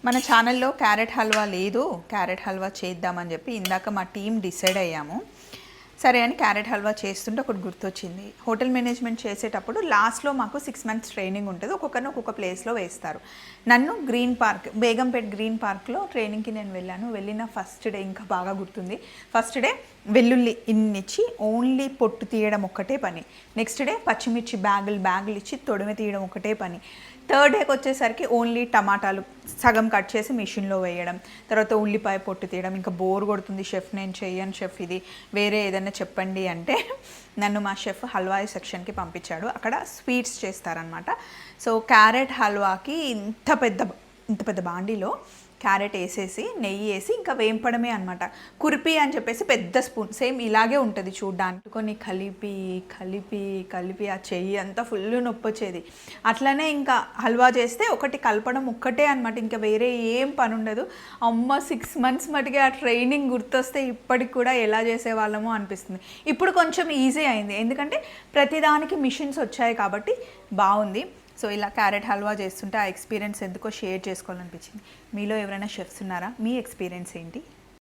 మన ఛానల్లో క్యారెట్ హల్వా లేదు, క్యారెట్ హల్వా చేద్దామని చెప్పి ఇందాక మా టీం డిసైడ్ అయ్యాము. సరే అని క్యారెట్ హల్వా చేస్తుంటే ఒకటి గుర్తొచ్చింది. హోటల్ మేనేజ్మెంట్ చేసేటప్పుడు లాస్ట్లో మాకు 6 months ట్రైనింగ్ ఉంటుంది. ఒక్కొక్కరిని ఒక్కొక్క ప్లేస్లో వేస్తారు. నన్ను గ్రీన్ పార్క్, బేగంపేట్ గ్రీన్ పార్క్లో ట్రైనింగ్కి నేను వెళ్ళాను. వెళ్ళిన ఫస్ట్ డే ఇంకా బాగా గుర్తుంది. ఫస్ట్ డే వెల్లుల్లి ఇన్నిచ్చి ఓన్లీ పొట్టు తీయడం ఒక్కటే పని. నెక్స్ట్ డే పచ్చిమిర్చి బ్యాగులు ఇచ్చి తొడిమె తీయడం ఒకటే పని. థర్డ్ డేకి వచ్చేసరికి ఓన్లీ టమాటాలు సగం కట్ చేసి మిషన్లో వేయడం, తర్వాత ఉల్లిపాయ పొట్టు తీయడం. ఇంకా బోర్ కొడుతుంది షెఫ్, నేను చెయ్యను షెఫ్, ఇది వేరే ఏదైనా చెప్పండి అంటే నన్ను మా షెఫ్ హల్వా సెక్షన్కి పంపించాడు. అక్కడ స్వీట్స్ చేస్తారనమాట. సో క్యారెట్ హల్వాకి ఇంత పెద్ద బాండీలో క్యారెట్ వేసేసి నెయ్యి వేసి ఇంకా వేంపడమే అనమాట. కురిపి అని చెప్పేసి పెద్ద స్పూన్ సేమ్ ఇలాగే ఉంటుంది చూడ్డానికి. కొన్ని కలిపి ఆ చెయ్యి అంతా ఫుల్ నొప్పి వచ్చేది. అట్లనే ఇంకా హల్వా చేస్తే ఒకటి కలపడం ఒక్కటే అనమాట, ఇంకా వేరే ఏం పని ఉండదు. అమ్మ 6 months మటుకే ఆ ట్రైనింగ్ గుర్తొస్తే ఇప్పటికి కూడా ఎలా చేసేవాళ్ళమో అనిపిస్తుంది. ఇప్పుడు కొంచెం ఈజీ అయింది, ఎందుకంటే ప్రతిదానికి మిషన్స్ వచ్చాయి కాబట్టి బాగుంది. సో ఇలా క్యారెట్ హల్వా చేస్తుంటే ఆ ఎక్స్పీరియన్స్ ఎందుకో షేర్ చేసుకోవాలనిపించింది. మీలో ఎవరైనా షెఫ్స్ ఉన్నారా? మీ ఎక్స్పీరియన్స్ ఏంటి?